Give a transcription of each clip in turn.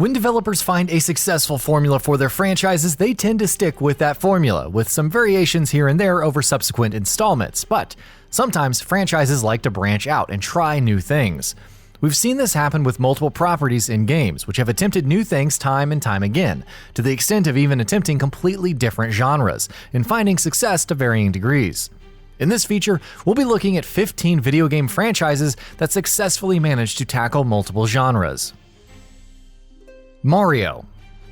When developers find a successful formula for their franchises, they tend to stick with that formula, with some variations here and there over subsequent installments, but sometimes franchises like to branch out and try new things. We've seen this happen with multiple properties in games, which have attempted new things time and time again, to the extent of even attempting completely different genres, and finding success to varying degrees. In this feature, we'll be looking at 15 video game franchises that successfully managed to tackle multiple genres. Mario.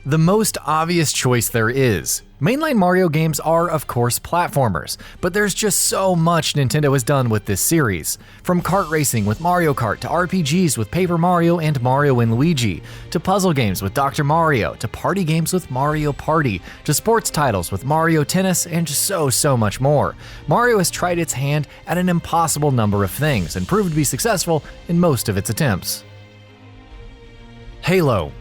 The most obvious choice there is. Mainline Mario games are, of course, platformers, but there's just so much Nintendo has done with this series. From kart racing with Mario Kart, to RPGs with Paper Mario and Mario & Luigi, to puzzle games with Dr. Mario, to party games with Mario Party, to sports titles with Mario Tennis, and so much more. Mario has tried its hand at an impossible number of things and proved to be successful in most of its attempts. Halo.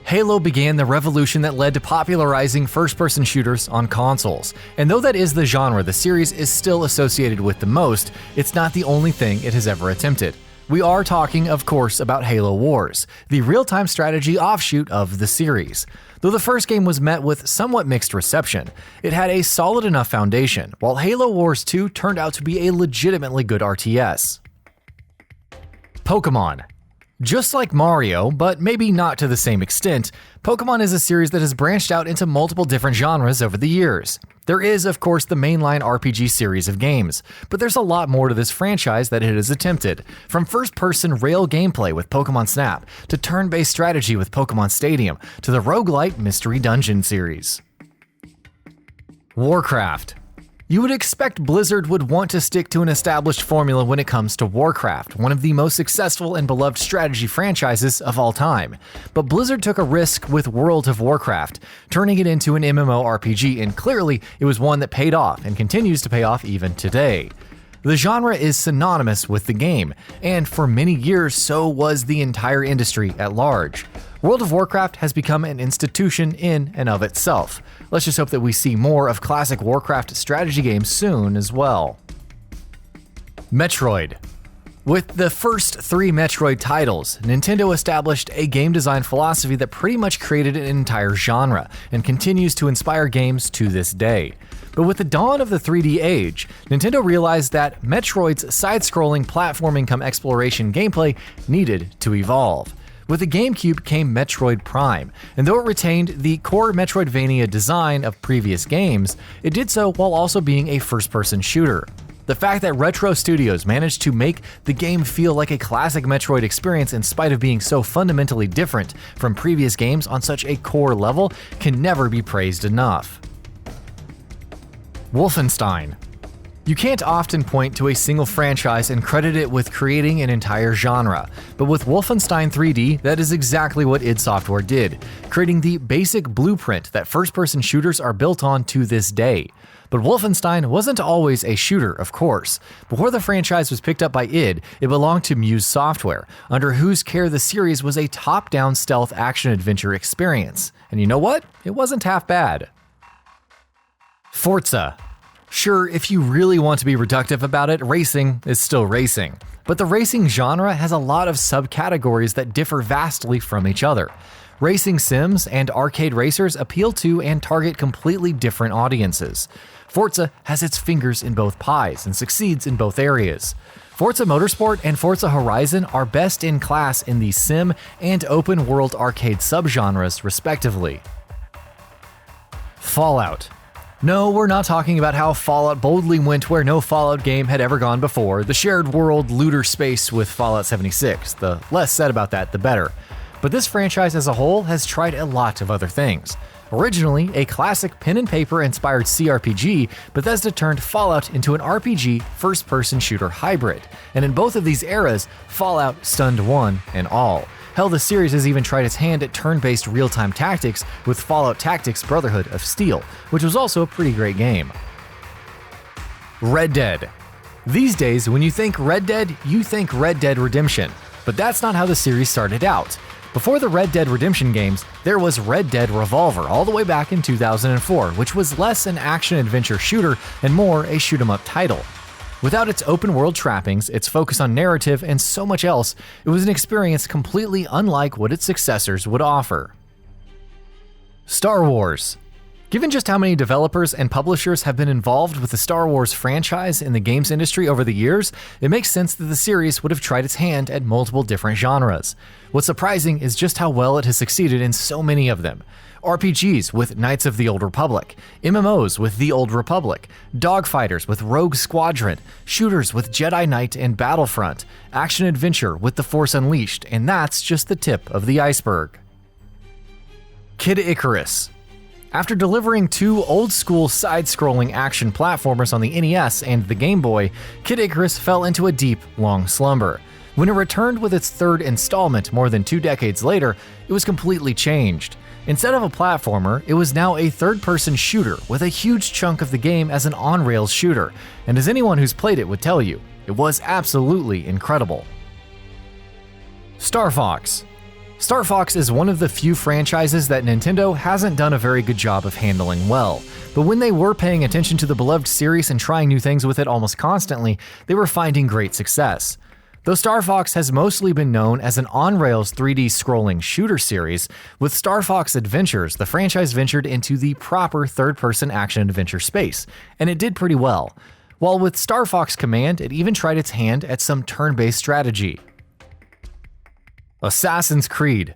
Halo began the revolution that led to popularizing first-person shooters on consoles, and though that is the genre the series is still associated with the most, it's not the only thing it has ever attempted. We are talking, of course, about Halo Wars, the real-time strategy offshoot of the series. Though the first game was met with somewhat mixed reception, it had a solid enough foundation, while Halo Wars 2 turned out to be a legitimately good RTS. Pokémon. Just like Mario, but maybe not to the same extent, Pokémon is a series that has branched out into multiple different genres over the years. There is, of course, the mainline RPG series of games, but there's a lot more to this franchise that it has attempted, from first-person rail gameplay with Pokémon Snap, to turn-based strategy with Pokémon Stadium, to the roguelite Mystery Dungeon series. WARCRAFT. You would expect Blizzard would want to stick to an established formula when it comes to WARCRAFT, one of the most successful and beloved strategy franchises of all time. But Blizzard took a risk with World of Warcraft, turning it into an MMORPG, and clearly it was one that paid off and continues to pay off even today. The genre is synonymous with the game, and for many years so was the entire industry at large. World of Warcraft has become an institution in and of itself. Let's just hope that we see more of classic Warcraft strategy games soon as well. Metroid. With the first 3 Metroid titles, Nintendo established a game design philosophy that pretty much created an entire genre, and continues to inspire games to this day. But with the dawn of the 3D age, Nintendo realized that Metroid's side-scrolling platforming-cum-exploration gameplay needed to evolve. With the GameCube came Metroid Prime, and though it retained the core Metroidvania design of previous games, it did so while also being a first-person shooter. The fact that Retro Studios managed to make the game feel like a classic Metroid experience in spite of being so fundamentally different from previous games on such a core level can never be praised enough. Wolfenstein. You can't often point to a single franchise and credit it with creating an entire genre, but with Wolfenstein 3D, that is exactly what id Software did, creating the basic blueprint that first-person shooters are built on to this day. But Wolfenstein wasn't always a shooter, of course. Before the franchise was picked up by id, it belonged to Muse Software, under whose care the series was a top-down stealth action-adventure experience. And you know what? It wasn't half bad. Forza. Sure, if you really want to be reductive about it, racing is still racing. But the racing genre has a lot of subcategories that differ vastly from each other. Racing sims and arcade racers appeal to and target completely different audiences. Forza has its fingers in both pies and succeeds in both areas. Forza Motorsport and Forza Horizon are best in class in the sim and open world arcade subgenres, respectively. Fallout. No, we're not talking about how Fallout boldly went where no Fallout game had ever gone before, the shared world looter space with Fallout 76. The less said about that, the better. But this franchise as a whole has tried a lot of other things. Originally a classic pen and paper inspired CRPG, Bethesda turned Fallout into an RPG first-person shooter hybrid. And in both of these eras, Fallout stunned one and all. Hell, the series has even tried its hand at turn-based real-time tactics with Fallout Tactics Brotherhood of Steel, which was also a pretty great game. Red Dead. These days, when you think Red Dead, you think Red Dead Redemption. But that's not how the series started out. Before the Red Dead Redemption games, there was Red Dead Revolver all the way back in 2004, which was less an action-adventure shooter and more a shoot-'em-up title. Without its open-world trappings, its focus on narrative, and so much else, it was an experience completely unlike what its successors would offer. Star Wars. Given just how many developers and publishers have been involved with the Star Wars franchise in the games industry over the years, it makes sense that the series would have tried its hand at multiple different genres. What's surprising is just how well it has succeeded in so many of them. RPGs with Knights of the Old Republic, MMOs with The Old Republic, dogfighters with Rogue Squadron, shooters with Jedi Knight and Battlefront, action-adventure with The Force Unleashed, and that's just the tip of the iceberg. Kid Icarus. After delivering two old-school side-scrolling action platformers on the NES and the Game Boy, Kid Icarus fell into a deep, long slumber. When it returned with its third installment more than 2 decades later, it was completely changed. Instead of a platformer, it was now a third-person shooter with a huge chunk of the game as an on-rails shooter, and as anyone who's played it would tell you, it was absolutely incredible. Star Fox. Star Fox is one of the few franchises that Nintendo hasn't done a very good job of handling well, but when they were paying attention to the beloved series and trying new things with it almost constantly, they were finding great success. Though Star Fox has mostly been known as an on-rails 3D scrolling shooter series, with Star Fox Adventures, the franchise ventured into the proper third-person action-adventure space, and it did pretty well. While with Star Fox Command, it even tried its hand at some turn-based strategy. Assassin's Creed.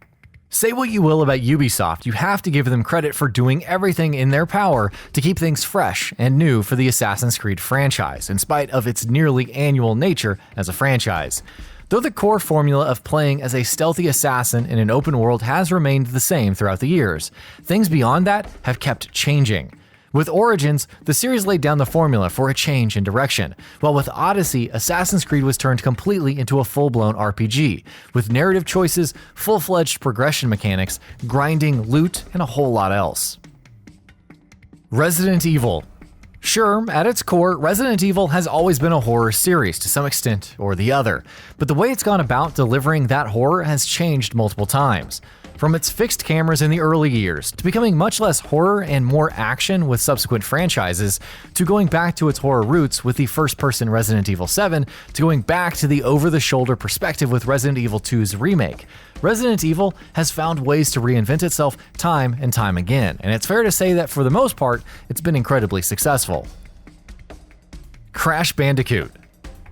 Say what you will about Ubisoft, you have to give them credit for doing everything in their power to keep things fresh and new for the Assassin's Creed franchise, in spite of its nearly annual nature as a franchise. Though the core formula of playing as a stealthy assassin in an open world has remained the same throughout the years, things beyond that have kept changing. With Origins, the series laid down the formula for a change in direction, while with Odyssey, Assassin's Creed was turned completely into a full-blown RPG, with narrative choices, full-fledged progression mechanics, grinding, loot, and a whole lot else. Resident Evil. Sure, at its core, Resident Evil has always been a horror series to some extent or the other, but the way it's gone about delivering that horror has changed multiple times. From its fixed cameras in the early years, to becoming much less horror and more action with subsequent franchises, to going back to its horror roots with the first-person Resident Evil 7, to going back to the over-the-shoulder perspective with Resident Evil 2's remake. Resident Evil has found ways to reinvent itself time and time again, and it's fair to say that for the most part, it's been incredibly successful. Crash Bandicoot.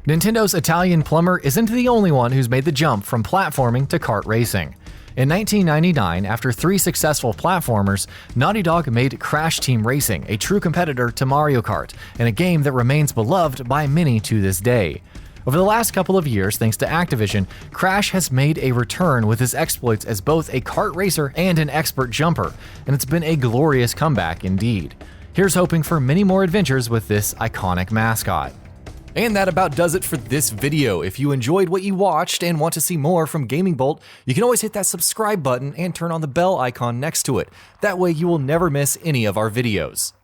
Nintendo's Italian plumber isn't the only one who's made the jump from platforming to kart racing. In 1999, after 3 successful platformers, Naughty Dog made Crash Team Racing, a true competitor to Mario Kart, and a game that remains beloved by many to this day. Over the last couple of years, thanks to Activision, Crash has made a return with his exploits as both a kart racer and an expert jumper, and it's been a glorious comeback indeed. Here's hoping for many more adventures with this iconic mascot. And that about does it for this video. If you enjoyed what you watched and want to see more from Gaming Bolt, you can always hit that subscribe button and turn on the bell icon next to it. That way you will never miss any of our videos.